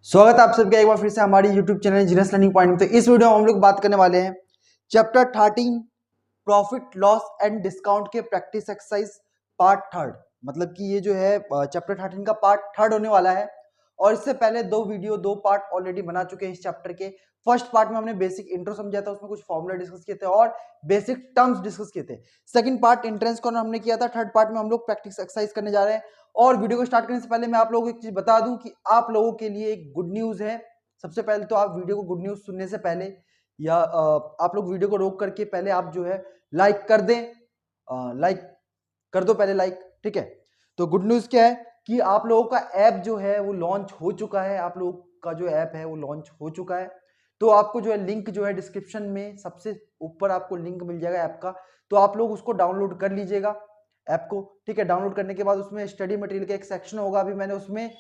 स्वागत है आप सबका एक बार फिर से हमारी YouTube channel genius learning point में। तो इस वीडियो में हम लोग बात करने वाले हैं chapter 13 profit loss and discount के प्रैक्टिस एक्सरसाइज पार्ट थर्ड। मतलब कि ये जो है चैप्टर 13 का पार्ट थर्ड होने वाला है। और इससे पहले दो पार्ट ऑलरेडी बना चुके हैं इस चैप्टर के। फर्स्ट पार्ट में हमने बेसिक इंट्रो समझा था, उसमें कुछ फॉर्मूला डिस्कस किए थे और बेसिक टर्म्स डिस्कस किए थे। सेकंड पार्ट एंट्रेंस कॉर्नर हमने किया था। थर्ड पार्ट में हम लोग प्रैक्टिस एक्सरसाइज करने जा रहे हैं। और वीडियो को स्टार्ट करने से पहले मैं आप लोगों को एक चीज बता दूं कि आप लोगों के लिए एक गुड न्यूज है। सबसे पहले तो आप वीडियो को गुड न्यूज सुनने से पहले या आप लोग वीडियो को रोक करके पहले आप जो है लाइक कर दें। लाइक कर दो पहले लाइक, ठीक है। तो गुड न्यूज क्या है कि आप लोगों का ऐप जो है वो लॉन्च हो चुका है। आप लोगों का जो ऐप है वो लॉन्च हो चुका है। तो आपको जो है लिंक जो है डिस्क्रिप्शन में सबसे ऊपर आपको लिंक मिल जाएगा ऐप का। तो आप लोग उसको डाउनलोड कर लीजिएगा ऐप को, ठीक है। डाउनलोड करने के बाद उसमें स्टडी मटेरियल का एक सेक्शन होगा। अभी मैंने उसमें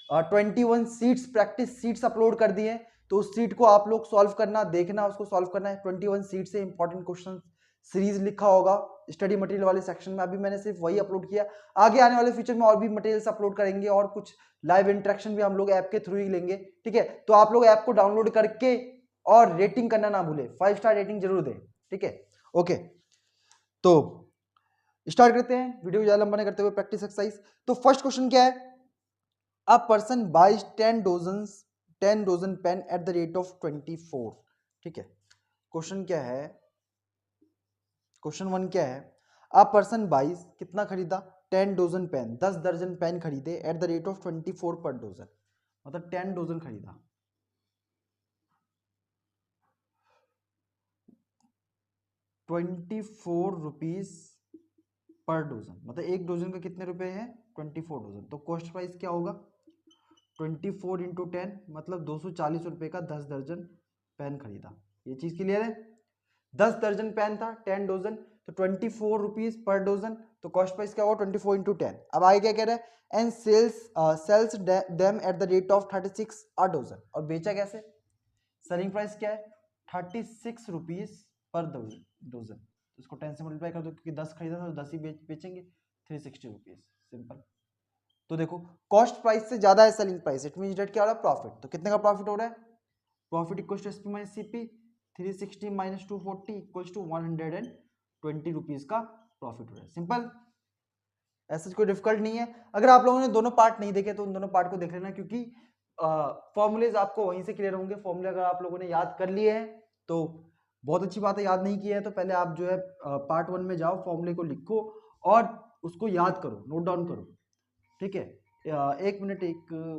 21 सीट्स प्रैक्टिस सीट्स अपलोड कर दिए। तो उस सीट को आप लोग सॉल्व करना, देखना, उसको सॉल्व करना है। 21 सीट से इंपॉर्टेंट क्वेश्चन सीरीज लिखा होगा स्टडी मटेरियल वाले सेक्शन में। अभी मैंने सिर्फ वही अपलोड किया। आगे आने वाले फ्यूचर में और भी मटेरियल्स अपलोड करेंगे और कुछ लाइव इंटरेक्शन भी हम लोग ऐप के थ्रू ही लेंगे, ठीक है। तो आप लोग ऐप को डाउनलोड करके और रेटिंग करना ना भूले, 5 स्टार रेटिंग जरूर दें, ठीक है। ओके, तो स्टार्ट करते हैं वीडियो को ज्यादा लंबा नहीं करते हुए प्रैक्टिस एक्सरसाइज। तो फर्स्ट क्वेश्चन क्या है? A person buys 10 dozen pen at the rate of 24, ठीक है। क्वेश्चन क्या है? क्वेश्चन वन क्या है? अ पर्सन बाइज कितना खरीदा? 10 डोजन पेन, 10 दर्जन पेन खरीदे एट द रेट ऑफ 24 पर डोजन, मतलब 10 डोजन खरीदा। 24 रुपीज पर डोजन, मतलब एक डोजन का कितने रुपए है? 24 डोजन। तो कॉस्ट प्राइस क्या होगा? 24 इंटू 10, मतलब 240 रुपए का 10 दर्जन पेन खरीदा। ये चीज क्लियर है? 10 दर्जन पेन था, 10 डोजन, तो 24 रुपीज पर डोजन। तो कॉस्ट प्राइस क्या होगा? 24 इंटू 10। अब आगे क्या कह रहा है? And sells them at the rate of 36 a dozen. और बेचा कैसे? सेलिंग प्राइस क्या है? 36 रुपीज पर डोजन। तो इसको 10 से मल्टीप्लाई कर दो, क्योंकि 10 खरीदा था तो 10 ही बेचेंगे, 360 रुपीज, सिंपल। तो देखो, कॉस्ट प्राइस से ज्यादा है selling price, it means that क्या हो रहा है? प्रॉफिट। तो कितने का प्रॉफिट हो रहा है? Profit equals to SP minus CP, 360 minus 240 equals to 120 rupees का प्रॉफिट हो रहा है, सिंपल। ऐसा कोई डिफिकल्ट नहीं है। अगर आप लोगों ने दोनों पार्ट नहीं देखे तो उन दोनों पार्ट को देख लेना, क्योंकि फॉर्मूलेज आपको वहीं से क्लियर होंगे। फॉर्मूले अगर आप लोगों ने याद कर लिए हैं तो बहुत अच्छी बात है, याद नहीं किए हैं तो पहले आप जो है पार्ट 1 में जाओ, फॉर्मूले को लिखो और उसको याद करो, नोट डाउन करो, ठीक है। एक मिनट,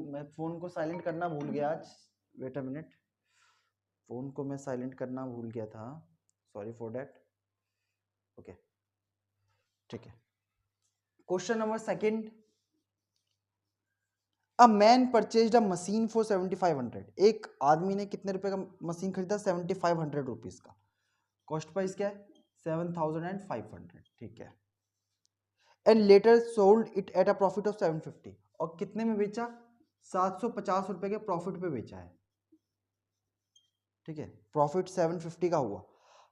मैं फोन को साइलेंट करना भूल गया आज। वेट अ मिनट, फोन को मैं साइलेंट करना भूल गया था, सॉरी फॉर दैट। ओके, ठीक है। Question number second, a man purchased a machine for 7500। एक आदमी ने कितने रुपए का मशीन खरीदा? 7500 रुपीज का। कॉस्ट प्राइस क्या है? 7500, ठीक है। And later sold it at a profit of 750। और कितने में बेचा? 750 रुपए के प्रॉफिट पे बेचा है, ठीक है। प्रॉफिट 750 का हुआ।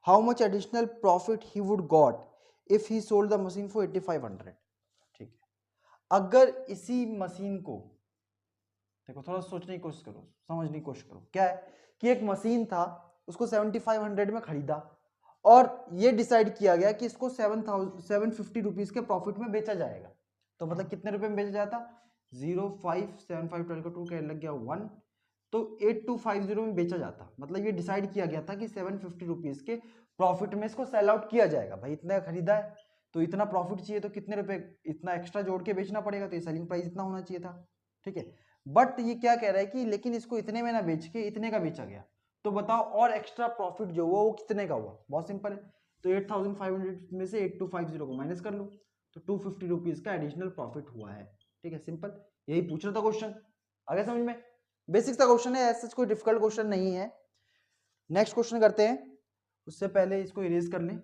How much additional profit he would got if he sold the machine for 8500, ठीक है। अगर इसी मशीन को, देखो थोड़ा सोचने की कोशिश करो, समझने की कोशिश करो। क्या है कि एक मशीन था, उसको 7500 में खरीदा और ये डिसाइड किया गया कि इसको 750 रुपीज के प्रॉफिट में बेचा जाएगा। तो मतलब कितने रुपए में बेचा जाता? 0575 2 लग गया 1, तो 8250 में बेचा जाता। मतलब ये डिसाइड किया गया था कि 750 रुपीज के प्रॉफिट में इसको सेल आउट किया जाएगा। भाई इतना खरीदा है तो इतना प्रॉफिट चाहिए, तो कितने रुपए इतना एक्स्ट्रा जोड़ के बेचना पड़ेगा, तो ये सेलिंग प्राइस इतना होना चाहिए था, ठीक है। बट ये क्या कह रहा है कि लेकिन इसको इतने में ना बेच के इतने का बेचा गया। तो बताओ और एक्स्ट्रा प्रॉफिट जो हुआ वो कितने का हुआ? बहुत सिंपल है। तो 8500 में से 8250 को माइनस कर लो, तो 250 रुपीज का एडिशनल प्रॉफिट हुआ है, ठीक है, सिंपल। यही पूछ रहा था क्वेश्चन, आगे समझ में? बेसिक सा क्वेश्चन है, ऐसा कोई डिफिकल्ट क्वेश्चन नहीं है। नेक्स्ट क्वेश्चन करते हैं, उससे पहले इसको इरेज कर लें।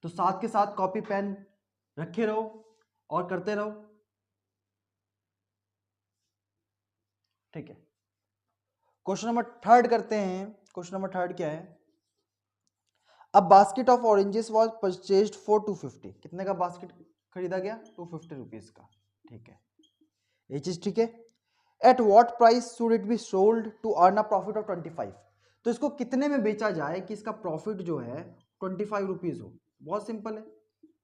तो साथ के साथ कॉपी पेन रखे रहो और करते रहो, ठीक है। क्वेश्चन नंबर थर्ड करते हैं। क्वेश्चन नंबर थर्ड क्या है? अब basket of oranges was purchased for 250। कितने का बास्केट खरीदा गया? 250 रुपीज का, ठीक है। ये चीज ठीक है। At what price should it be sold to earn a profit of 25। तो इसको कितने में बेचा जाए कि इसका प्रॉफिट जो है 25 रुपीज हो। बहुत सिंपल है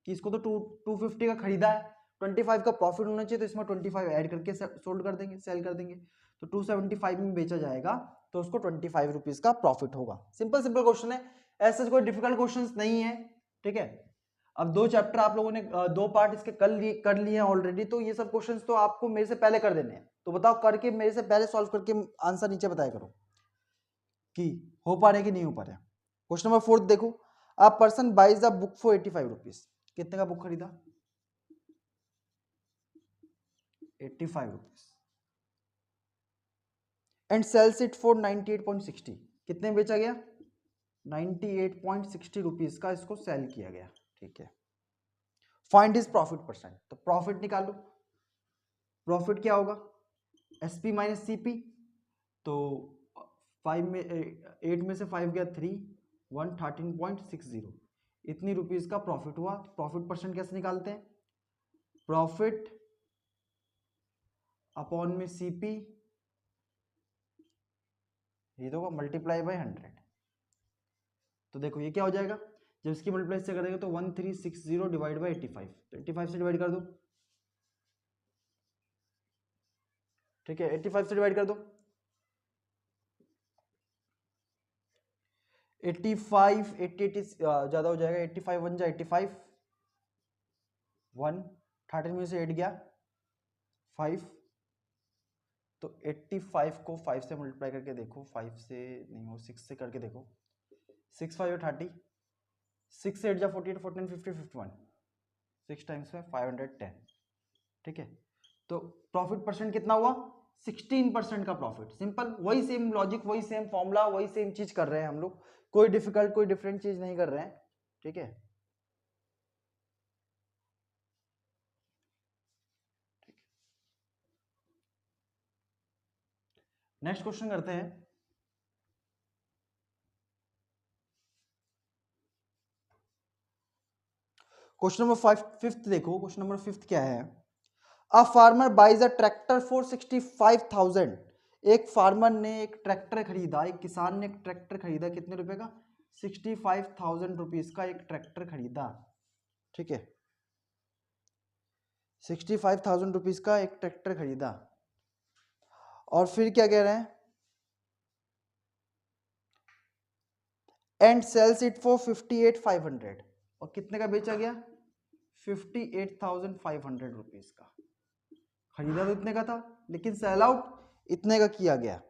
कि इसको तो 250 का खरीदा है, 25 का प्रॉफिट होना चाहिए, तो इसमें 25 ऐड करके सोल्ड कर देंगे, सेल कर देंगे, तो 275 में बेचा जाएगा, तो उसको 25 रुपीज का प्रॉफिट होगा। सिंपल सिंपल क्वेश्चन है, ऐसा कोई डिफिकल्ट क्वेश्चन नहीं है। ठीक है, अब 2 चैप्टर आप लोगों ने 2 पार्ट इसके कर लिए हैं ऑलरेडी, तो ये सब क्वेश्चंस तो आपको मेरे से पहले कर देने हैं। तो बताओ, करके मेरे से पहले सॉल्व करके आंसर नीचे बताया करो कि हो पा रहे कि नहीं हो पा रहे। क्वेश्चन नंबर 4 देखो, a person buys a book for 85 rupees. कितने का बुक खरीदा? 85 rupees, and sells it for 98.60। कितने में बेचा गया? 98.60 रुपीज का इसको सेल किया गया। ठीक है, फाइंड हिज प्रॉफिट परसेंट। तो प्रॉफिट निकालो, प्रॉफिट क्या होगा? SP minus CP. तो 5 में 8 में से 5 गया 3, 113.60, इतनी रुपीज का प्रॉफिट हुआ। प्रॉफिट परसेंट कैसे निकालते हैं? प्रॉफिट अपॉन में सीपी, ये तो मल्टीप्लाई बाय 100। तो देखो ये क्या हो जाएगा, जब इसकी मल्टीप्लाई से कर देंगे तो 1360 डिवाइड बाय 85, तो 85 से डिवाइड कर दो। ठीक है, 85 से डिवाइड कर दो। 85 80 ज्यादा हो जाएगा, 85 1 जा 85, 1 13 में से 8 गया 5, तो 85 को 5 से मल्टीप्लाई करके देखो, 5 से नहीं हो 6 से करके देखो, 6 5 30, 6 8 जा 48, 14 50 51, 6 टाइम्स में 510। ठीक है, तो प्रॉफिट परसेंट कितना हुआ? 16% का प्रॉफिट। सिंपल, वही सेम लॉजिक, वही सेम फॉर्मूला, वही सेम चीज कर रहे हैं हम लोग, कोई डिफिकल्ट कोई डिफरेंट चीज नहीं कर रहे हैं। ठीक है, नेक्स्ट क्वेश्चन करते हैं। क्वेश्चन नंबर 5 देखो, क्वेश्चन नंबर 5 क्या है? A farmer buys a tractor for 65,000। एक फार्मर ने एक ट्रैक्टर खरीदा, एक किसान ने एक ट्रैक्टर खरीदा, कितने रुपए का? 65,000 रुपीज का एक ट्रैक्टर खरीदा। ठीक है, 65,000 रुपीज का एक ट्रैक्टर खरीदा, और फिर क्या कह रहे हैं? And sells it for 58,500। और कितने का बेचा गया? 58,500 रुपीज का। खरीदा तो इतने का था, लेकिन सेल आउट इतने का किया गया।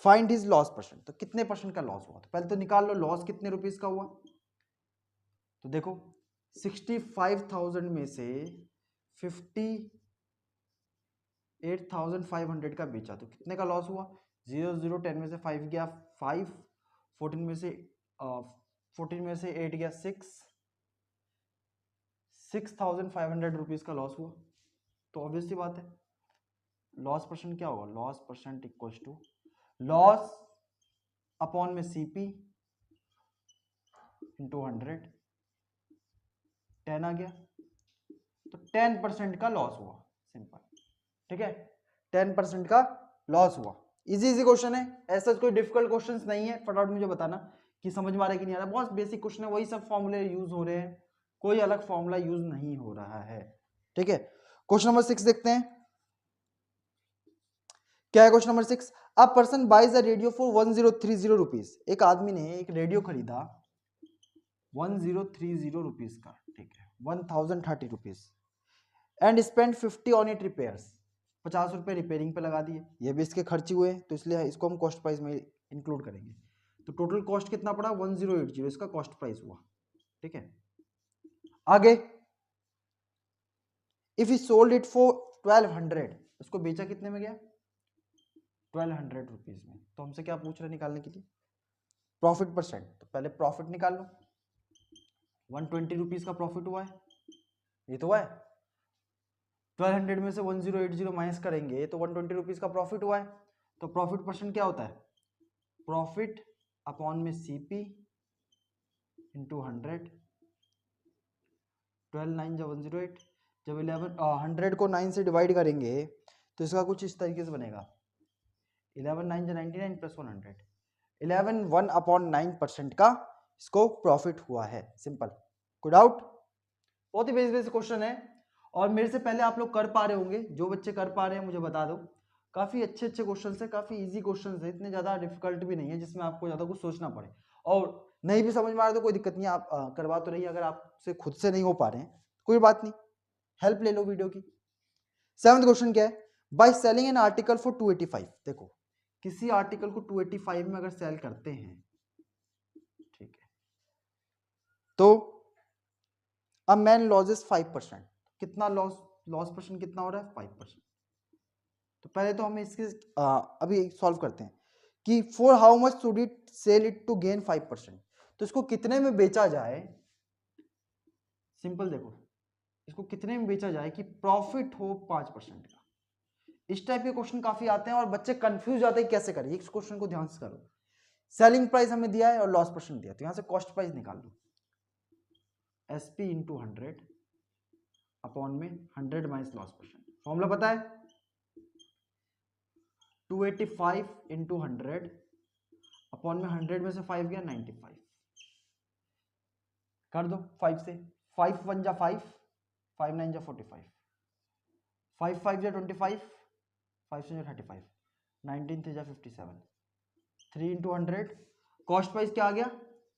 Find his loss percent. तो कितने परसेंट का लॉस हुआ? तो पहले तो निकाल लो लॉस कितने रुपीस का हुआ। तो देखो 65,000 में से 58,500 का बेचा, तो कितने का लॉस हुआ? 0 0 10 में से 5 गया 5, 14 में से 8 गया 6, 6,500 रुपीज का लॉस हुआ। तो ऑब्वियस सी बात है, लॉस परसेंट क्या होगा? Loss percent equals to loss upon में सीपी इंटू 100, 10 आ गया, तो 10% का लॉस हुआ। सिंपल, ठीक है, 10% का लॉस हुआ। इजी इजी क्वेश्चन है, ऐसा कोई डिफिकल्ट क्वेश्चन नहीं है। फटाफट मुझे बताना कि समझ में आ रहा है कि नहीं आ रहा। बहुत बेसिक क्वेश्चन है, वही सब फॉर्मूले यूज हो रहे हैं, कोई अलग फॉर्मूला यूज नहीं हो रहा है। ठीक है, क्वेश्चन नंबर 6 देखते हैं क्या है। Question number 6, a person buys a radio for 1030 rupees. एक आदमी ने एक रेडियो खरीदा 1030 रुपीज का। ठीक है, 1030 rupees, and spend 50 on it repairs. 50 रुपए रिपेयरिंग पे लगा दिए, ये भी इसके खर्चे हुए, तो इसलिए इसको हम कॉस्ट प्राइस में इंक्लूड करेंगे। तो टोटल कॉस्ट कितना पड़ा? 1080 इसका कॉस्ट प्राइस हुआ। ठीक है, आगे if he sold it for 1200, उसको बेचा कितने में गया? 1200 रुपीज में। तो हमसे क्या पूछ रहे निकालने के लिए? Profit percent. तो पहले प्रॉफिट निकाल लो, 120 रुपीज का प्रॉफिट हुआ है, ये तो हुआ है। 1200 में से 1080 माइनस करेंगे तो 120 रुपीज का प्रॉफिट हुआ है। तो प्रॉफिट परसेंट क्या होता है? प्रॉफिट अपॉन में सीपी इंटू 100, 12 9 जा 108, जब 100 को 9 से डिवाइड करेंगे तो इसका कुछ इस तरीके से बनेगा 11 9 99 प्लस 100 11 1/9% का इसको प्रॉफिट हुआ है। सिंपल, कोई डाउट? बहुत ही बेसिक क्वेश्चन है और मेरे से पहले आप लोग कर पा रहे होंगे। जो बच्चे कर पा रहे हैं मुझे बता दो। काफी अच्छे क्वेश्चन है, काफी इजी क्वेश्चन है, इतने ज्यादा डिफिकल्ट भी नहीं है जिसमें आपको ज्यादा कुछ सोचना पड़े। और नहीं भी समझ में आ रहा तो कोई दिक्कत नहीं, आप करवा तो रही। अगर आपसे खुद से नहीं हो पा रहे हैं कोई बात नहीं, हेल्प ले लो वीडियो की। 7th क्वेश्चन क्या है? Bye selling an article for 285। देखो किसी आर्टिकल को 285 में अगर सेल करते हैं, ठीक है, तो अ मैन लॉसेस 5%। कितना लॉस परसेंट कितना हो रहा है? 5%। तो पहले तो हमें इसके अभी सॉल्व करते हैं कि for how much should it sell it to gain 5%। तो इसको कितने में बेचा जाए? सिंपल देखो, इसको कितने में बेचा जाए कि प्रॉफिट हो 5% का। इस टाइप के क्वेश्चन काफी आते हैं और बच्चे कंफ्यूज जाते हैं कैसे करें। इस क्वेश्चन को ध्यान से करो। सेलिंग प्राइस हमें दिया है और लॉस परसेंट दिया, तो यहां से कॉस्ट प्राइस निकाल लो। SP इंटू 100 अपॉन में 100 माइनस लॉस परसेंट। फॉर्मूला पता है? 285 इंटू 100 अपॉन में 100 में से 5 गया 95। कर दो 5 से। 5 1 जा 5, 5 9 जा 45, 5 5 जा 25, 5 7 जा 35, 19 3 जा 57, 3 इंटू 100। कॉस्ट प्राइस क्या आ गया?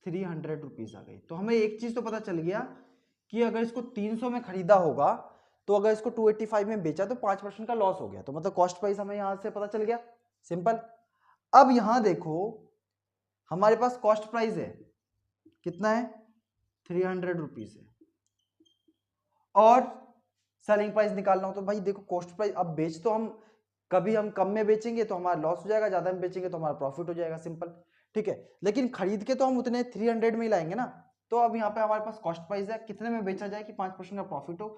300 रुपीज आ गई। तो हमें एक चीज तो पता चल गया कि अगर इसको 300 में खरीदा होगा तो अगर इसको 285 में बेचा तो 5% का लॉस हो गया। तो मतलब कॉस्ट प्राइस हमें यहां से पता चल गया। सिंपल। अब यहां देखो हमारे पास कॉस्ट प्राइस है, कितना है? 300 रुपीज है और सेलिंग प्राइस निकालना हो तो भाई देखो कॉस्ट प्राइस, अब बेच तो हम कभी हम कम में बेचेंगे तो हमारा लॉस हो जाएगा, ज्यादा में बेचेंगे तो हमारा प्रॉफिट हो जाएगा। सिंपल, ठीक है। लेकिन खरीद के तो हम उतने 300 में ही लाएंगे ना। तो अब यहाँ पे हमारे पास कॉस्ट प्राइस है, कितने में बेचा जाए कि 5% का प्रॉफिट हो।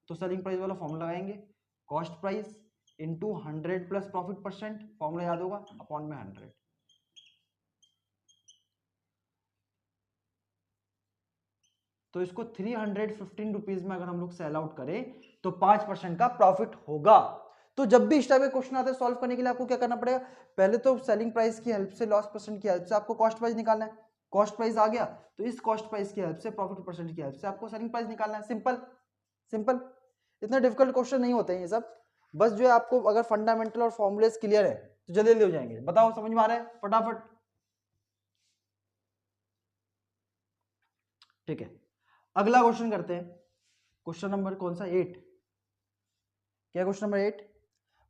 तो सेलिंग प्राइस वाला फॉर्मूला लगाएंगे, cost price into 100 plus profit percent, formula याद होगा, अपॉन में 100। तो इसको 315 रुपीज में अगर हम लोग सेल आउट करें तो 5% का प्रॉफिट होगा। तो जब भी इस टाइप के क्वेश्चन आते हैं सॉल्व करने के लिए आपको क्या करना पड़ेगा? पहले तो सेलिंग प्राइस की हेल्प से, लॉस परसेंट की हेल्प से आपको कॉस्ट प्राइस निकालना है। कॉस्ट प्राइस आ गया तो इस कॉस्ट प्राइस की हेल्प से, प्रॉफिट परसेंट की हेल्प से आपको सेलिंग प्राइस निकालना है। सिंपल सिंपल, इतना डिफिकल्ट क्वेश्चन नहीं होते हैं ये सब। बस जो है आपको अगर फंडामेंटल और फॉर्मुलेस क्लियर है तो जल्दी जल्दी हो जाएंगे। बताओ समझ में आ रहा है? फटाफट। ठीक है, अगला क्वेश्चन करते हैं। क्वेश्चन नंबर कौन सा? 8। क्या question number 8?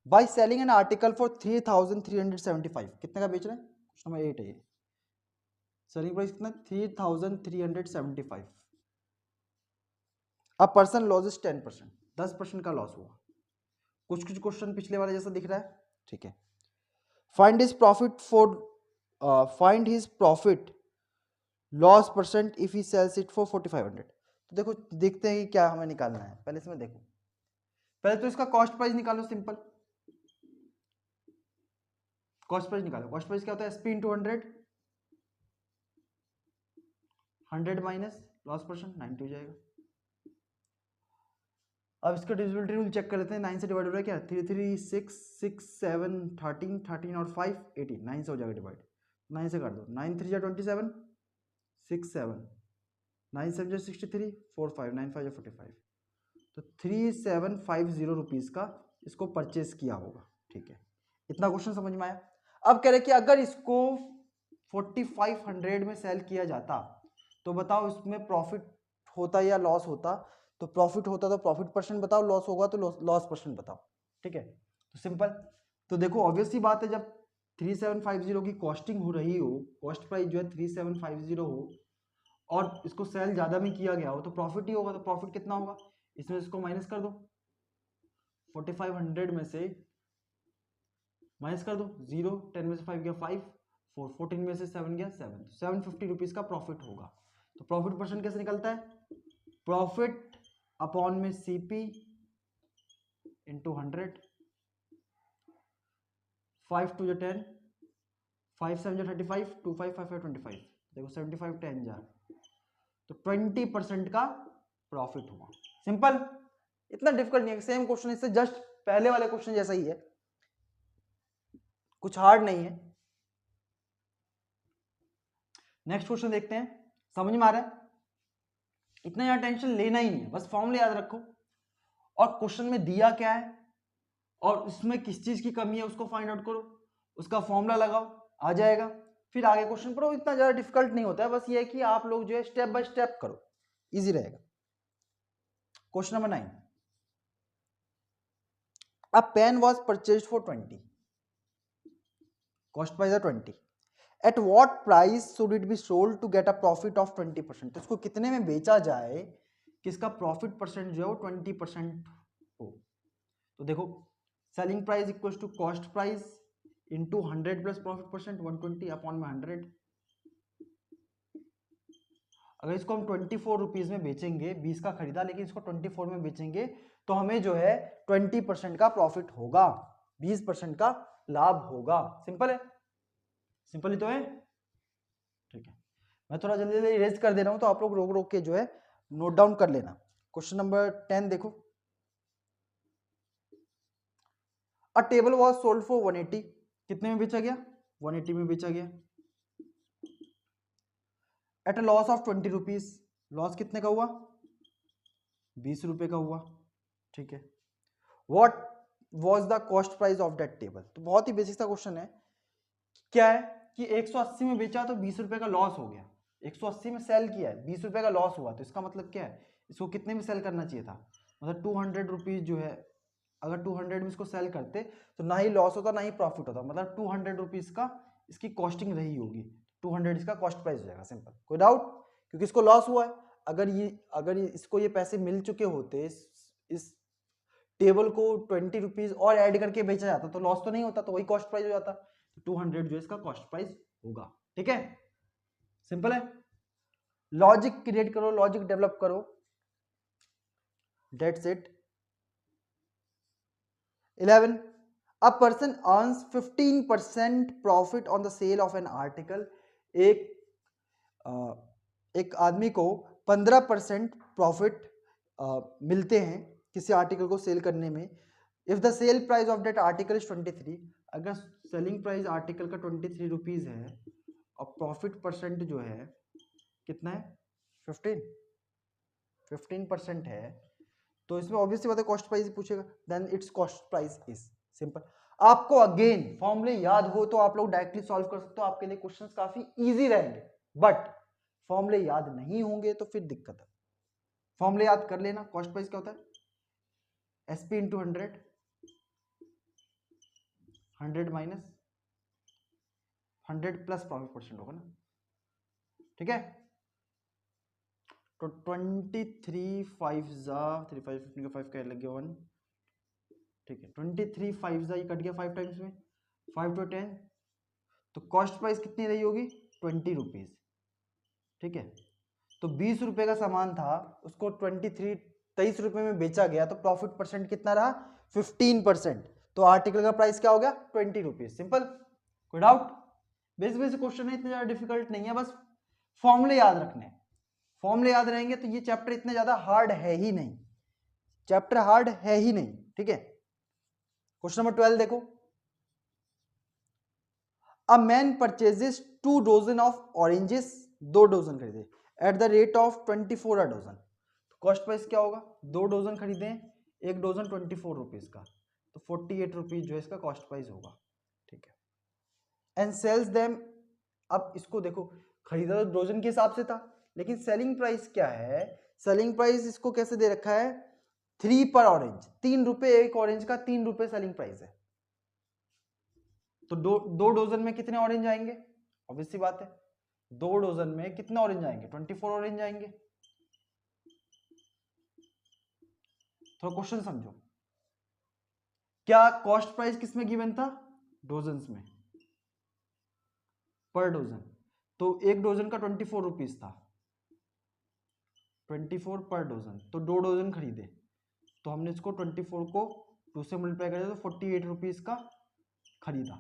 Bye selling an article for 3375। कितने का बेच रहे हैं? क्वेश्चन नंबर 8 है ये। सेलिंग प्राइस कितना? 3375। A person losses 10%। 10% का लॉस हुआ। कुछ कुछ क्वेश्चन पिछले वाले जैसा दिख रहा है, ठीक है। Find his profit for find his profit loss percent if he sells it for 4500। तो देखो देखते हैं कि क्या हमें निकालना है। पहले इसमें देखो, पहले तो इसका कॉस्ट प्राइस निकालो। सिंपल, कॉस्ट प्राइस निकालो। कॉस्ट प्राइस क्या होता है? SP into 100, 100 minus loss percent 90 हो जाएगा। अब इसका डिविजिबिलिटी रूल चेक कर लेते हैं। 9 से डिवाइड हो रहा है क्या? 3 3 6 6 7 13 13 और 5 18, 9 से हो जाएगा डिवाइड। 9 से कर दो। 9 3 जा 27, 6 7, 9 7 जा 63, 4 5 9 5 जा 45। तो 3750 रुपीज का इसको परचेज किया होगा, ठीक है। इतना क्वेश्चन समझ में आया? अब कह रहे कि अगर इसको 4500 में सेल किया जाता तो बताओ इसमें प्रॉफिट होता या लॉस होता? तो प्रॉफिट होता तो प्रॉफिट परसेंट बताओ, लॉस होगा तो लॉस परसेंट बताओ, ठीक है। तो सिंपल, तो देखो ऑब्वियस सी बात है, जब 3750 की कॉस्टिंग हो रही हो, कॉस्ट प्राइस जो है 3750 हो और इसको सेल ज्यादा में किया गया हो तो प्रॉफिट ही होगा। तो प्रॉफिट कितना होगा? इसमें इसको माइनस कर दो, 4500 में से माइनस कर दो 0, 10 में से 5 गया 5, 4 14 में से 7 गया 7, 750 रुपीज का प्रॉफिट होगा। तो प्रॉफिट परसेंट कैसे निकलता है? प्रॉफिट अपॉन में CP इंटू 100, 5 2 10, 5 7 35, 2 5 5 5 25। देखो 75 10 जा, तो 20% का प्रॉफिट हुआ। सिंपल। इतना डिफिकल्ट नहीं है, सेम क्वेश्चन इससे जस्ट पहले वाले क्वेश्चन जैसा ही है, कुछ हार्ड नहीं है। नेक्स्ट क्वेश्चन देखते हैं, समझ में आ रहा है? इतना ज्यादा टेंशन लेना ही नहीं है, बस फॉर्मूला याद रखो और क्वेश्चन में दिया क्या है और उसमें किस चीज की कमी है उसको फाइंड आउट करो, उसका फॉर्मूला लगाओ, आ जाएगा, फिर आगे क्वेश्चन पढ़ो। इतना ज्यादा डिफिकल्ट नहीं होता है, बस ये है कि आप लोग जो है स्टेप बाय स्टेप करो, इजी रहेगा। Question number 9, a pen was purchased for 20, cost price है 20, at what price should it be sold to get a profit of 20%। तो इसको कितने में बेचा जाए कि इसका प्रॉफिट परसेंट जो है वो 20% हो। तो देखो, selling price equals to cost price into 100 plus profit percent, 120 upon में 100। अगर इसको हम 24 रुपीज में बेचेंगे, 20 का खरीदा लेकिन इसको 24 में बेचेंगे, तो हमें जो है 20% का प्रॉफिट होगा, 20% का लाभ होगा। सिंपल है, सिंपल ही तो है, ठीक है। मैं थोड़ा जल्दी जल्दी इरेज कर दे रहा हूं, तो आप लोग रोक रोक के जो है नोट डाउन कर लेना। क्वेश्चन नंबर 10 देखो, अ टेबल वॉज सोल्ड फॉर 180, कितने में बेचा गया? 180 में बेचा गया। At a loss of 20 rupees, loss कितने का हुआ? 20 रुपए का हुआ, ठीक है। What was the cost price of that table. तो बहुत ही बेसिक सा क्वेश्चन है, क्या है कि 180 में बेचा तो 20 रुपए का लॉस हो गया, 180 में सेल किया है, 20 रुपए का लॉस हुआ, तो इसका मतलब क्या है, इसको कितने में सेल करना चाहिए था? मतलब 200 रुपीज जो है, अगर 200 में इसको सेल करते तो ना ही लॉस होता ना ही प्रॉफिट होता, मतलब 200 रुपीज का इसकी कॉस्टिंग रही होगी, 200 इसका कॉस्ट प्राइस हो जाएगा। सिंपल, कोई डाउट? क्योंकि इसको लॉस हुआ है, अगर इसको ये पैसे मिल चुके होते, इस टेबल को 20 रुपीज और ऐड करके बेचा जाता तो लॉस तो नहीं होता, तो वही कॉस्ट प्राइस हो जाता। 200 जो इसका कॉस्ट प्राइस होगा, ठीक है। सिंपल है, लॉजिक क्रिएट करो, लॉजिक डेवलप करो, that's it. 11, a person earns 15% profit on the sale of an article। एक आदमी को 15% प्रॉफिट मिलते हैं किसी आर्टिकल को सेल करने में। If the sale price of that article is 23, अगर सेलिंग प्राइस आर्टिकल का 23 रुपीज है और प्रॉफिट परसेंट जो है कितना है? 15% है, तो इसमें ऑब्वियसली बात है कॉस्ट प्राइस पूछेगा, then it's cost price is. Simple. आपको अगेन फॉर्मूले याद हो तो आप लोग डायरेक्टली सॉल्व कर सकते हो, आपके लिए क्वेश्चंस काफी इजी रहेंगे, बट फॉर्मूले याद नहीं होंगे तो फिर दिक्कत है। फॉर्मूले याद कर लेना, कॉस्ट प्राइस क्या होता है? SP into 100, 100 minus 100 plus profit percent होगा ना, ठीक है। तो 23 5 जा 3 5 15 का 5 क्या लग गया 1, ठीक है। 23 5 जा ये कट गया 5 टाइम्स में, 5 to 10, तो कॉस्ट प्राइस कितनी रही होगी? 20 रुपीज, ठीक है। तो 20 रुपए का सामान था, उसको 23 रुपए में बेचा गया, तो प्रॉफिट परसेंट कितना रहा? 15%। तो आर्टिकल का प्राइस क्या हो गया? 20 रुपीज। सिंपल, कोई डाउट? बेसिक बेसिक क्वेश्चन है, इतना ज्यादा डिफिकल्ट नहीं है, बस फॉर्मूले याद रखने। फॉर्मूले याद रहेंगे तो ये चैप्टर इतना ज्यादा हार्ड है ही नहीं, चैप्टर हार्ड है ही नहीं, ठीक है। क्वेश्चन नंबर 12 देखो, a man purchases 2 dozen of oranges, 2 dozen खरीदे at the rate of 24 a dozen. Cost price क्या होगा? 2 डोजन खरीदे, एक डोजन 24 रुपीज का, तो 48 रुपीज जो है इसका कॉस्ट प्राइस होगा, ठीक है। एंड सेल्स देम, अब इसको देखो, खरीदा तो डोजन के हिसाब से था, लेकिन सेलिंग प्राइस क्या है? सेलिंग प्राइस इसको कैसे दे रखा है? 3 पर ऑरेंज, 3 रुपए एक ऑरेंज का, 3 रुपए सेलिंग प्राइस है, तो दो डोजन में कितने ऑरेंज आएंगे? ऑब्वियस सी बात है, 2 डोजन में कितने ऑरेंज आएंगे? 24 ऑरेंज आएंगे। थोड़ा क्वेश्चन समझो, क्या कॉस्ट प्राइस किस में गिवन था? डोजन्स में, पर डोजन, तो एक डोजन का 24 रुपीज था, 24 पर डोजन, तो 2 डोजन खरीदे, तो हमने इसको 24 को 2 से मल्टीप्लाई करें तो 48 रुपीज का खरीदा।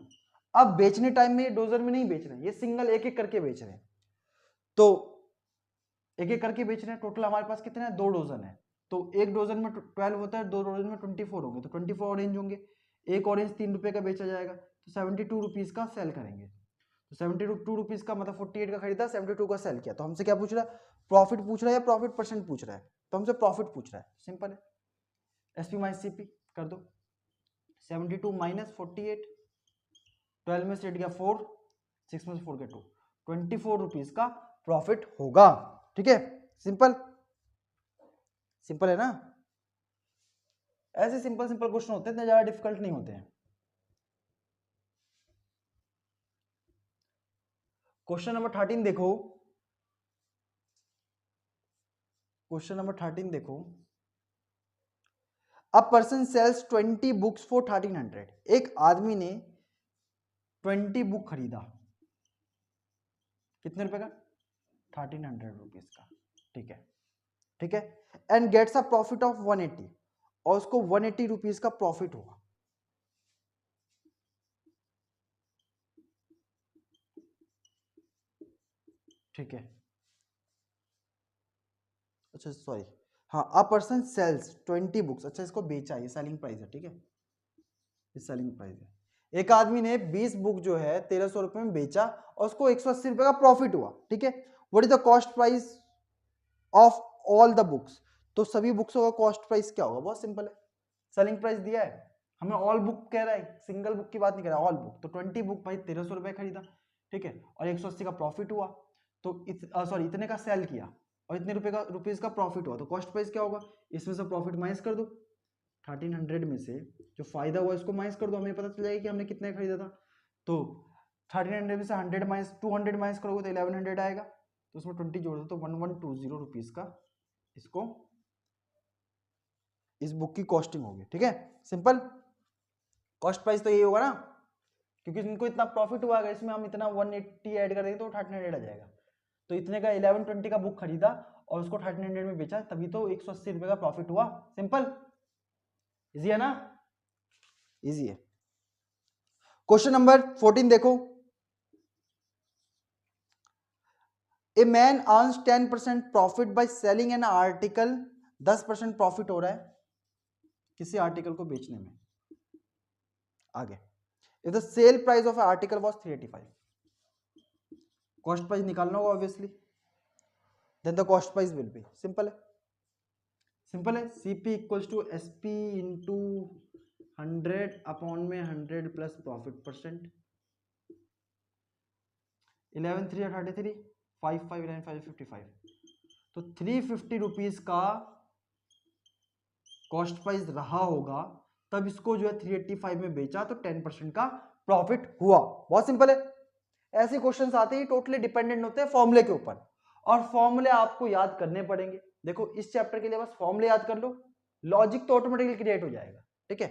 अब बेचने टाइम में ये डोजन में नहीं बेच रहे हैं, ये सिंगल एक एक करके बेच रहे हैं, तो एक एक करके बेच रहे हैं, टोटल हमारे पास कितने हैं? 2 डोजन है, तो एक डोजन में 12 होता है, 2 डोजन में 24 होंगे, तो 24 ऑरेंज होंगे। एक ऑरेंज 3 रुपए का बेचा जाएगा, तो 72 रुपीज का सेल करेंगे। तो 72 रुपीज का मतलब 48 का खरीदा, 72 का सेल किया। तो हमसे क्या पूछ रहा है, प्रॉफिट पूछ रहा है या प्रॉफिट परसेंट पूछ रहा है? तो हमसे प्रॉफिट पूछ रहा है, सिंपल है। एसपी माइनस सीपी कर दो, 72 माइनस 48, 12 में से 8 गया 4, 6 में से 4 गया 2, 24 रुपीज का प्रॉफिट होगा। ठीक है, सिंपल, सिंपल है ना। ऐसे सिंपल सिंपल क्वेश्चन होते हैं, इतने ज्यादा डिफिकल्ट नहीं होते हैं। क्वेश्चन नंबर 13 देखो, क्वेश्चन नंबर 13 देखो। A person sells 20 books for 1300। एक आदमी ने 20 बुक खरीदा, कितने रुपए का? 1300 रुपीज का। ठीक है, ठीक है। And gets a profit of 180, और उसको 180 रुपीज का प्रॉफिट हुआ। ठीक है, अच्छा सॉरी, हाँ, अ पर्सन सेल्स 20 बुक्स, अच्छा इसको बेचा, ये सेलिंग प्राइस है। ठीक है, ये सेलिंग प्राइस है। एक आदमी ने 20 बुक जो है 1300 रुपए में बेचा और उसको 180 रुपए का प्रॉफिट हुआ। ठीक है, what is the cost price of all the books? तो सभी बुक्सों का कॉस्ट प्राइस क्या होगा? बहुत सिंपल है, सेलिंग प्राइस दिया है हमें, ऑल बुक कह रहा है, सिंगल बुक की बात नहीं कर रहा, ऑल बुक। तो 20 बुक भाई 1300 रुपए खरीदा, ठीक है, और 180 का प्रॉफिट हुआ, तो सॉरी इतने का सेल किया और इतने रुपीज का प्रॉफिट हुआ, तो कॉस्ट प्राइस क्या होगा? इसमें से प्रॉफिट माइनस कर दो, 1300 में से जो फायदा हुआ इसको माइनस कर दो, हमें पता चल जाएगा कि हमने कितने खरीदा था। तो 1300 में से 100 माइनस 200 माइनस करोगे तो 1100 आएगा, तो उसमें 20 जोड़ दो, तो 1120 रुपीज का इसको इस बुक की कॉस्टिंग होगी। ठीक है, सिंपल, कॉस्ट प्राइस तो यही होगा ना, क्योंकि इनको इतना प्रॉफिट हुआ, अगर इसमें हम इतना 180 ऐड कर देंगे तो 1300 आ जाएगा। तो इतने का 1120 का बुक खरीदा और उसको 1300 में बेचा, तभी तो 180 रुपए का प्रॉफिट हुआ। सिंपल, इजी है ना, इजी है। क्वेश्चन नंबर 14 देखो। A man earns 10% profit by selling an article, 10% profit हो रहा है किसी आर्टिकल को बेचने में। आगे, if the sale price of article was 385, cost price निकालना होगा obviously, then the cost price will be, simple है, सिंपल है, CP equals to SP into 100 upon में 100 प्लस प्रॉफिट परसेंट। 11 3 33, 5 5 11 5 55, तो 350 रुपीज का कॉस्ट प्राइस रहा होगा, तब इसको जो है 385 में बेचा, तो 10% का प्रॉफिट हुआ। बहुत सिंपल है, ऐसे क्वेश्चंस आते ही टोटली डिपेंडेंट होते हैं फॉर्मूले के ऊपर, और फॉर्मूले आपको याद करने पड़ेंगे। देखो इस चैप्टर के लिए बस फॉर्मूले याद कर लो, लॉजिक तो ऑटोमेटिकली क्रिएट हो जाएगा। ठीक है,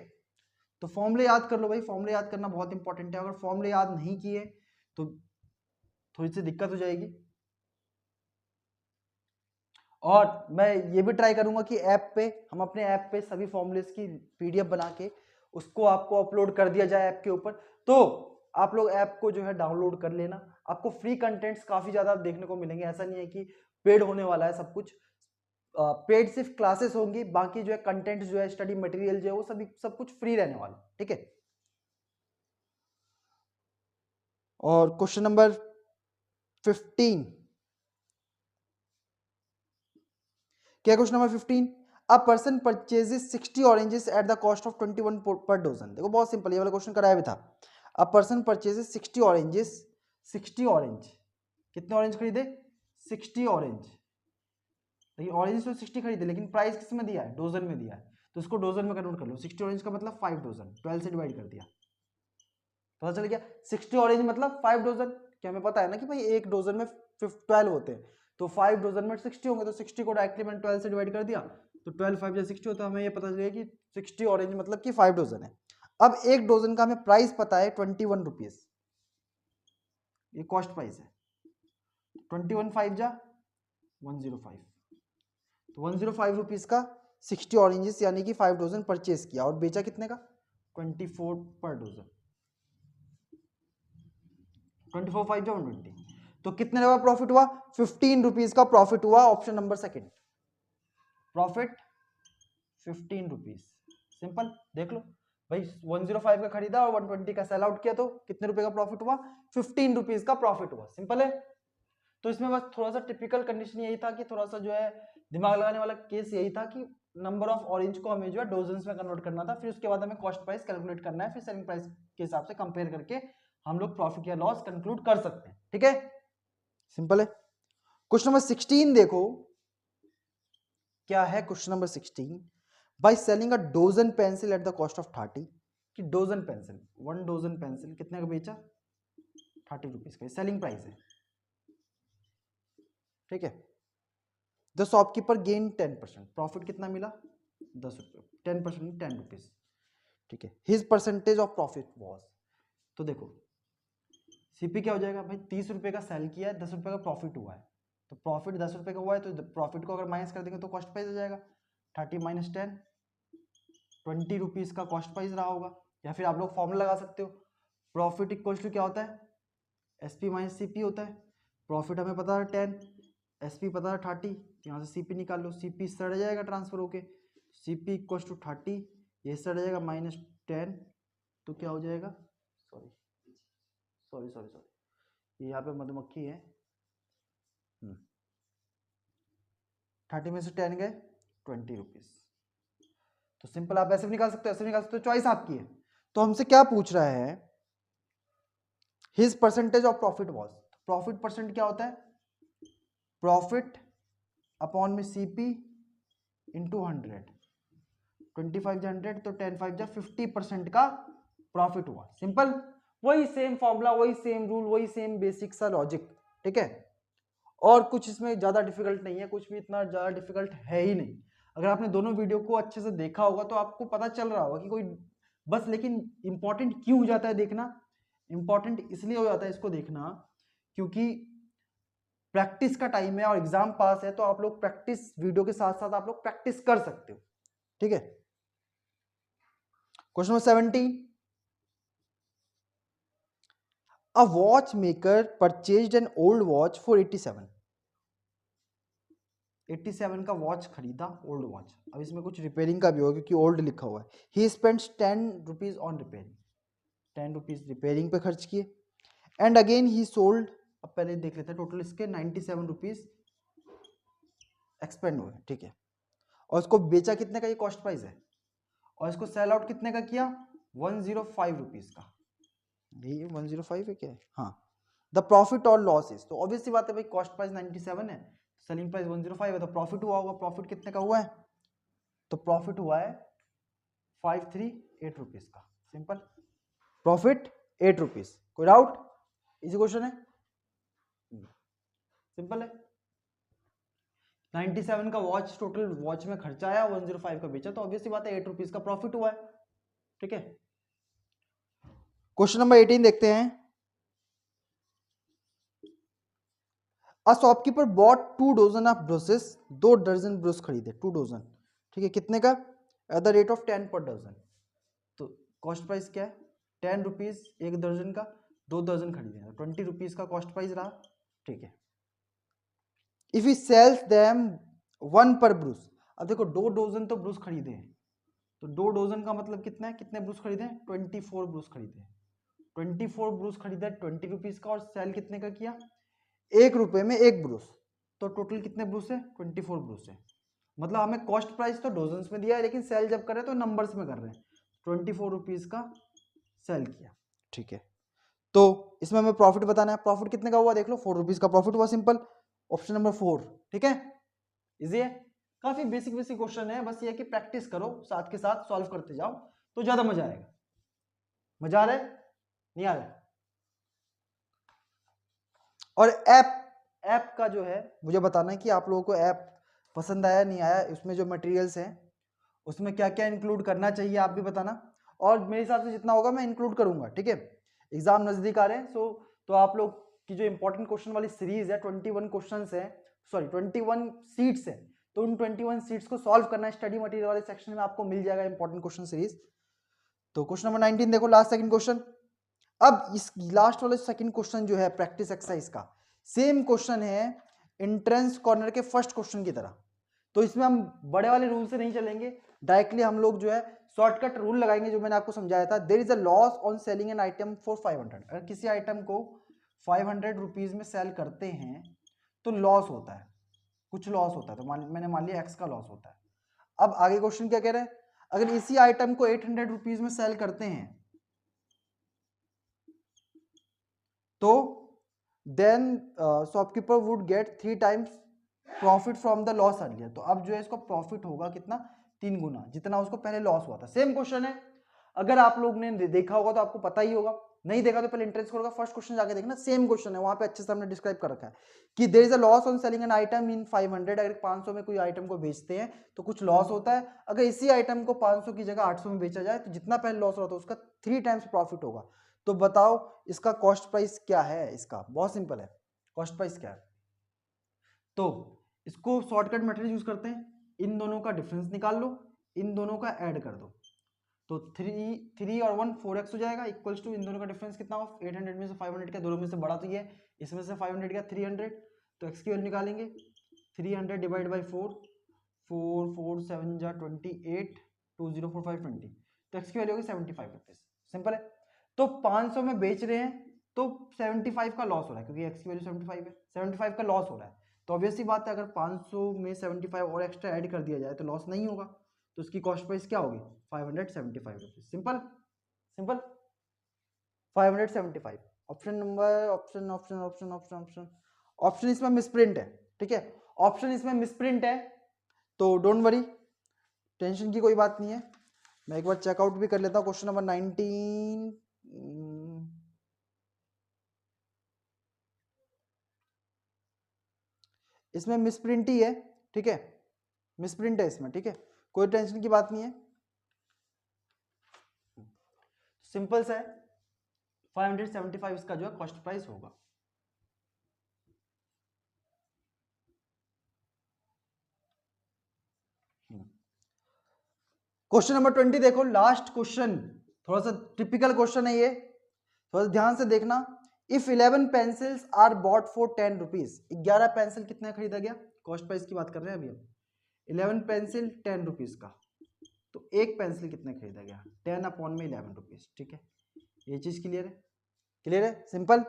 तो फॉर्मूले याद कर लो भाई, फॉर्मूले याद करना बहुत इंपॉर्टेंट है, अगर फॉर्मूले याद नहीं किए तो थोड़ी सी दिक्कत हो जाएगी। और मैं ये भी ट्राई करूंगा कि ऐप पे, हम अपने ऐप पे सभी फॉर्मूलेस की पीडीएफ बना के उसको आपको अपलोड कर दिया जाए ऐप के ऊपर, तो आप लोग ऐप को जो है डाउनलोड कर लेना। आपको फ्री कंटेंट्स काफी ज्यादा देखने को मिलेंगे, ऐसा नहीं है कि पेड होने वाला है सब कुछ। पेड सिर्फ क्लासेस होंगी, बाकी जो है कंटेंट जो है स्टडी मटेरियल जो है वो सभी सब कुछ फ्री रहने वाला। ठीक है, और क्वेश्चन नंबर 15, क्या question number 15, a person purchases 60 oranges at the cost of 21 पर डोजन। देखो बहुत सिंपल, ये वाला क्वेश्चन कराया भी था। A person purchases 60 oranges, 60 orange, कितने ऑरेंज खरीदे? 60 ऑरेंज, देखिए ऑरेंज तो 60 खरीदे, लेकिन प्राइस किस में दिया है? डोजन में दिया है, तो इसको डोजन में कन्वर्ट कर लो। 60 ऑरेंज का मतलब 5 डोजन, 12 से डिवाइड कर दिया, पता चल गया। 60 ऑरेंज मतलब 5 डोजन, क्या हमें पता है ना कि भाई एक डोजन में 12 होते हैं, तो 5 डोजन में 60 होंगे, तो 60 को डायरेक्टली मैंने 12 से डिवाइड कर दिया, तो 12 5 या 60 होता है, हमें ये पता चलेगा कि 60 ऑरेंज मतलब कि 5 डोजन है। अब एक डोजन का हमें प्राइस पता है 21 रुपीज, ये कॉस्ट प्राइस है। 21 5 जा 105, तो 105 रुपीज का 60 ऑरेंजेस यानी कि 5 डोजन परचेज किया, और बेचा कितने का? 24 पर डोजन, 24 5 जा 120, तो कितने का प्रॉफिट हुआ? 15 रुपीज का प्रॉफिट हुआ। Option number second, profit 15 rupees. Simple, देख लो भाई 105 का खरीदा और 120 का सेल आउट किया तो कितने रुपए का प्रॉफिट हुआ, 15 रुपीज का प्रॉफिट हुआ। सिंपल है। तो इसमें बस थोड़ा सा टिपिकल कंडीशन यही था कि थोड़ा सा जो है दिमाग लगाने वाला केस यही था कि नंबर ऑफ ऑरेंज को हमें जो है डोजन्स में कन्वर्ट करना था, फिर उसके बाद हमें कॉस्ट प्राइस कैलकुलेट करना है, फिर सेलिंग प्राइस के हिसाब से कंपेयर करके हम लोग प्रॉफिट या लॉस कंक्लूड कर सकते हैं। ठीक है, सिंपल है। क्वेश्चन नंबर 16 देखो क्या है। Question number 16, by selling a dozen pencil at the cost of 30, कि डोजन पेंसिल, 1 डोजन पेंसिल कितने का बेचा, 30 रुपीज का सेलिंग प्राइस है। ठीक है, द शॉपकीपर गेन 10%, प्रॉफिट कितना मिला, 10 रुपये, 10% 10 रुपीज। ठीक है, his percentage of profit was, तो देखो सीपी क्या हो जाएगा भाई, 30 रुपए का सेल किया है, 10 रुपए का प्रॉफिट हुआ है, तो प्रॉफिट 10 रुपए का हुआ है तो प्रॉफिट को अगर माइनस कर देंगे तो कॉस्ट प्राइस आ जाएगा 30 माइनस 10, 20 रुपीज का कॉस्ट प्राइस रहा होगा। या फिर आप लोग फॉर्मूला लगा सकते हो, प्रॉफिट इक्वल टू क्या होता है, एसपी माइनस सीपी होता है। प्रॉफिट हमें पता है 10, एसपी पता है 30, यहाँ से सीपी निकाल लो, सीपी सड़ जाएगा ट्रांसफर होके, सीपी इक्वल टू 30, ये सड़ जाएगा माइनस 10, तो क्या हो जाएगा, सॉरी सॉरी सॉरी सॉरी, यहाँ पे मधुमक्खी है, 30 में से 10 गए 20 रुपीज। तो सिंपल आप ऐसे भी निकाल सकते हो, ऐसे भी निकाल सकते हो, चॉइस आपकी है। तो हमसे क्या पूछ रहा है, his percentage of profit was, profit percent क्या होता है, प्रॉफिट अपॉन में सीपी इंटू 100, 25 जा 100 तो 10 5 जा 50% का प्रॉफिट हुआ। सिंपल, वही सेम फॉर्मूला, वही सेम रूल, वही सेम बेसिक सा लॉजिक। ठीक है, और कुछ इसमें ज्यादा डिफिकल्ट नहीं है, कुछ भी इतना ज्यादा डिफिकल्ट है ही नहीं। अगर आपने दोनों वीडियो को अच्छे से देखा होगा तो आपको पता चल रहा होगा कि कोई बस, लेकिन इंपॉर्टेंट क्यों हो जाता है देखना, इंपॉर्टेंट इसलिए हो जाता है इसको देखना क्योंकि प्रैक्टिस का टाइम है और एग्जाम पास है, तो आप लोग प्रैक्टिस वीडियो के साथ साथ आप लोग प्रैक्टिस कर सकते हो। ठीक है, question number 17, a watch maker purchased an old watch for 87 का वॉच खरीदा, ओल्ड वॉच। अब इसमें कुछ रिपेयरिंग का भी होगा क्योंकि ओल्ड लिखा हुआ है। He spends 10 rupees on repairing, 10 rupees repairing पे खर्च किए। एंड अगेन ही सोल्ड, अब पहले देख लेते हैं टोटल इसके 97 रुपीज एक्सपेंड हुए। ठीक है, और इसको बेचा कितने का, ये कॉस्ट प्राइस है, और इसको सेल आउट कितने का किया, 105 रुपीज का। ये 105 है क्या है, हाँ। द प्रॉफिट और लॉस इज, तो ऑब्वियस सी बात है भाई, कॉस्ट प्राइस 97 है, सेलिंग प्राइस 105 है, तो प्रॉफिट हुआ होगा, प्रॉफिट कितने का हुआ है, तो प्रॉफिट हुआ है 538 रुपीज का। Simple, profit 8 rupees. कोई डाउट, इजी क्वेश्चन है, सिंपल है। 97 का वॉच टोटल वॉच में खर्चा आया, 105 का बेचा, तो ऑब्वियसली बात है 8 रुपीज का प्रॉफिट हुआ है। ठीक है, क्वेश्चन नंबर 18 देखते हैं। A shopkeeper bought 2 dozen of brushes, 2 दर्जन ब्रश खरीदे, 2 डजन। ठीक है, कितने का, एट द रेट ऑफ 10 पर डजन। तो कॉस्ट प्राइस क्या है, 10 रुपीज एक दर्जन का, 2 दर्जन खरीदे, 20 रुपीज का कॉस्ट प्राइस रहा। ठीक है, इफ ही सेल्स देम 1 पर ब्रूस, अब देखो 2 डजन तो ब्रूस खरीदे हैं, तो 2 डजन का मतलब कितना है, कितने ब्रूस खरीदे, 24 ब्रूस खरीदे, 24 ब्रूस खरीदे 20 रुपीज का, और सेल कितने का किया, 1 रुपए में 1 ब्रूस, तो टोटल कितने ब्रूस है, 24 ब्रूस है। मतलब हमें कॉस्ट प्राइस तो डोजन्स में दिया है, लेकिन सेल जब कर रहे हैं तो नंबर्स में कर रहे हैं, 24 रुपीज का सेल किया। ठीक है, तो इसमें हमें प्रॉफिट बताना है, प्रॉफिट कितने का हुआ देख लो, 4 रुपीज का प्रॉफिट हुआ। Simple, option number 4। ठीक है, इजी है, काफी बेसिक बेसिक क्वेश्चन है, बस ये है कि प्रैक्टिस करो, साथ के साथ सॉल्व करते जाओ तो ज्यादा मजा आएगा। मजा आ रहा है, नहीं आ रहा है? और ऐप का जो है मुझे बताना है कि आप लोगों को ऐप पसंद आया नहीं आया, उसमें जो मटेरियल्स हैं उसमें क्या क्या इंक्लूड करना चाहिए आप भी बताना, और मेरे हिसाब से जितना होगा मैं इंक्लूड करूंगा। ठीक है, एग्जाम नजदीक आ रहे हैं, तो आप लोग की जो इंपॉर्टेंट क्वेश्चन वाली सीरीज है, 21 क्वेश्चन है, सॉरी 21 सीट्स है, तो उन 21 सीट्स को सॉल्व करना है, स्टडी मटेरियल वाले सेक्शन में आपको मिल जाएगा इंपॉर्टेंट क्वेश्चन सीरीज। तो क्वेश्चन नंबर 19 देखो, लास्ट सेकंड क्वेश्चन। अब इस लास्ट वाले सेकंड क्वेश्चन जो है प्रैक्टिस एक्सरसाइज का सेम क्वेश्चन है एंट्रेंस कॉर्नर के फर्स्ट क्वेश्चन की तरह, तो इसमें हम बड़े वाले रूल से नहीं चलेंगे, डायरेक्टली हम लोग जो है शॉर्टकट रूल लगाएंगे जो मैंने आपको समझाया था। There is a loss on selling an item for 500। अगर किसी आइटम को 500 रुपीज में सेल करते हैं तो लॉस होता है, कुछ लॉस होता है, तो मैंने मान लिया एक्स का लॉस होता है। अब आगे क्वेश्चन क्या कह रहे हैं, अगर इसी आइटम को 800 रुपीज में सेल करते हैं तो then shopkeeper would get 3 times profit from the loss earlier. तो अब जो है इसको प्रॉफिट होगा कितना, 3 गुना जितना उसको पहले लॉस हुआ था। सेम क्वेश्चन है, अगर आप लोग ने देखा होगा तो आपको पता ही होगा, नहीं देखा तो पहले इंटरेस्ट करोगा, फर्स्ट क्वेश्चन जाके देखना, सेम क्वेश्चन है, वहां पे अच्छे से हमने डिस्क्राइब कर रखा है कि there is a loss on selling an item in 500। अगर 500 में कोई आइटम को बेचते हैं तो कुछ लॉस होता है, अगर इसी आइटम को 500 की जगह 800 में बेचा जाए तो जितना पहले लॉस हो रहा था उसका 3 टाइम्स प्रॉफिट होगा। तो बताओ इसका कॉस्ट प्राइस क्या है, इसका बहुत सिंपल है, कॉस्ट प्राइस क्या है। तो इसको शॉर्टकट मेथड यूज करते हैं, इन दोनों का डिफरेंस निकाल लो, इन दोनों का ऐड कर दो, तो 3 और 1 4x हो जाएगा, इक्वल्स टू इन दोनों का डिफरेंस कितना हो, 800 में से 500 का, दोनों में से बड़ा तो ये है, इसमें से 500 का 300, तो x की वैल्यू निकालेंगे 300 डिवाइड बाई 4, 4 4 7 जा 28, 2045 20, तो x की वैल्यू होगी 75 रुपीज। सिंपल है। तो 500 में बेच रहे हैं तो 75 का लॉस हो रहा है क्योंकि x की वैल्यू 75 है, 75 का लॉस हो रहा है। तो ऑब्वियसली बात है, अगर 500 में 75 और एक्स्ट्रा ऐड कर दिया जाए तो लॉस नहीं होगा, तो उसकी कॉस्ट प्राइस क्या होगी, 575 rupees. Simple simple 575। Option number option option option option option option इसमें मिसप्रिंट है, ठीक है, ऑप्शन इसमें मिसप्रिंट है, तो डोंट वरी, टेंशन की कोई बात नहीं है। मैं एक बार चेकआउट भी कर लेता हूँ क्वेश्चन नंबर 19। इसमें मिसप्रिंट ही है, ठीक है, मिसप्रिंट है इसमें, ठीक है, कोई टेंशन की बात नहीं है, सिंपल सा है, 575 इसका जो है कॉस्ट प्राइस होगा। क्वेश्चन नंबर 20 देखो, लास्ट क्वेश्चन, थोड़ा सा टिपिकल क्वेश्चन है ये, थोड़ा सा ध्यान से देखना। If 11 pencils are bought for 10 rupees, 11 pencil कितने खरीदा गया, कॉस्ट प्राइस की बात कर रहे हैं अभी हम, 11 पेंसिल 10 रुपीज का, तो एक पेंसिल कितने खरीदा गया, 10 अपॉन में 11 रुपीज, ठीक है, ये चीज क्लियर है, क्लियर है, सिंपल।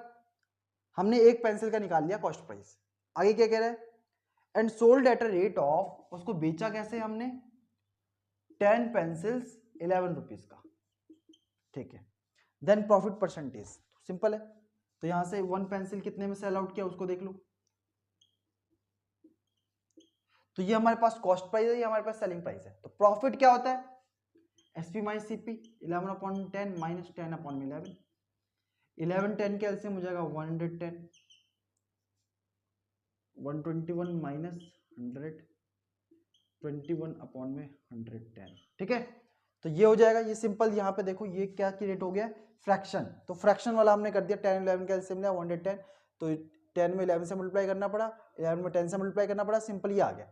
हमने एक पेंसिल का निकाल लिया कॉस्ट प्राइस, आगे क्या कह रहा है, and sold at a rate of, उसको बेचा कैसे हमने, 10 पेंसिल्स 11 रुपीज का, ठीक है, देन प्रॉफिट परसेंटेज, सिंपल है, तो यहां से 1 पेंसिल कितने में सेल आउट किया उसको देख लो, तो ये हमारे पास कॉस्ट प्राइस है, ये हमारे पास सेलिंग प्राइस है, तो प्रॉफिट क्या होता है, SP minus CP 11 upon 10 minus 10 upon 11, 11 10 के एलसीएम हो जाएगा 110, 121 माइनस 100, 21 अपॉन में 110, ठीक है, तो ये हो जाएगा, ये सिंपल। यहाँ पे देखो ये क्या की रेट हो गया, फ्रैक्शन, तो फ्रैक्शन वाला हमने कर दिया, 10 11 का एलसीएम लिया 110, तो 10 में 11 से मल्टीप्लाई करना पड़ा, 11 में 10 से मल्टीप्लाई करना पड़ा, सिंपल ये आ गया।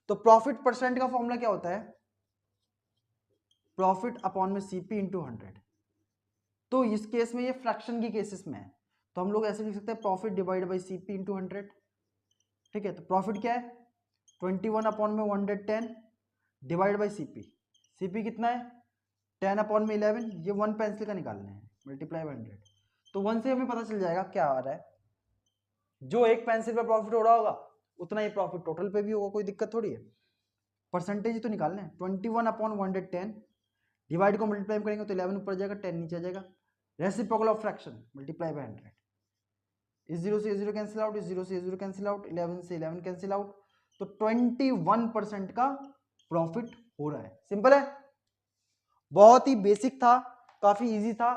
तो प्रॉफिट परसेंट का फॉर्मूला क्या होता है, प्रॉफिट अपॉन में सीपी इंटू 100, तो इस केस में ये फ्रैक्शन की केसेस में है, तो हम लोग ऐसे लिख सकते हैं profit divide by CP into 100, ठीक है, तो प्रॉफिट क्या है 21 अपॉन में 110 डिवाइड बाई सीपी, सीपी कितना है 10 अपॉन में 11, ये 1 पेंसिल का निकालना है, मल्टीप्लाई बाई 100, तो 1 से हमें पता चल जाएगा क्या आ रहा है, जो एक पेंसिल पे प्रॉफिट हो रहा होगा उतना ही प्रॉफिट टोटल पे भी होगा, कोई दिक्कत थोड़ी है, परसेंटेज तो निकालना है, 21 अपॉन 110 डिवाइड को मल्टीप्लाई करेंगे तो 11 ऊपर जाएगा 10 नीचे आ जाएगा, reciprocal of fraction multiply by 100, इस 0 से 0 कैंसिल आउट, इस 0 से 0 कैंसिल आउट, 11 से 11 कैंसिल आउट, तो 21% का प्रॉफिट हो रहा है, सिंपल है, बहुत ही बेसिक था, काफी इजी था।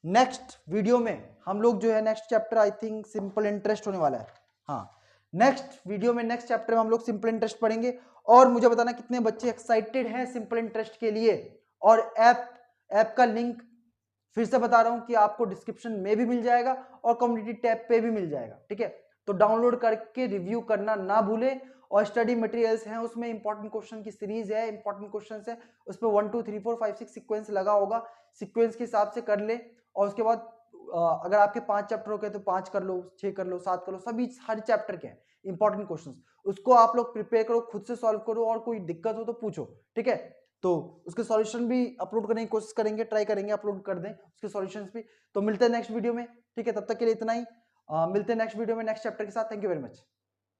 नेक्स्ट वीडियो में हम लोग जो है next chapter I think simple interest होने वाला है, हाँ नेक्स्ट वीडियो में नेक्स्ट चैप्टर में हम लोग सिंपल इंटरेस्ट पढ़ेंगे, और मुझे बताना कितने बच्चे एक्साइटेड हैं सिंपल इंटरेस्ट के लिए, और ऐप का लिंक फिर से बता रहा हूं कि आपको डिस्क्रिप्शन में भी मिल जाएगा और कम्युनिटी टैब पे भी मिल जाएगा, ठीक है, तो डाउनलोड करके रिव्यू करना ना भूले, और स्टडी मटेरियल्स हैं उसमें इंपॉर्टेंट क्वेश्चन की सीरीज है, इंपॉर्टेंट क्वेश्चन है उसमें 1 2 3 4 5 6 सीक्वेंस लगा होगा, सीक्वेंस के हिसाब से कर ले, और उसके बाद अगर आपके 5 चैप्टर हो गए तो 5 कर लो, 6 कर लो, 7 कर लो, सभी हर चैप्टर के हैं इंपॉर्टेंट क्वेश्चंस, उसको आप लोग प्रिपेयर करो, खुद से सॉल्व करो, और कोई दिक्कत हो तो पूछो, ठीक है, तो उसके सॉल्यूशन भी अपलोड करने की कोशिश करेंगे, ट्राई करेंगे अपलोड कर दें उसके सॉल्यूशंस भी। तो मिलते हैं नेक्स्ट वीडियो में, ठीक है, तब तक के लिए इतना ही। मिलते हैं नेक्स्ट वीडियो में नेक्स्ट चैप्टर के साथ। Thank you very much.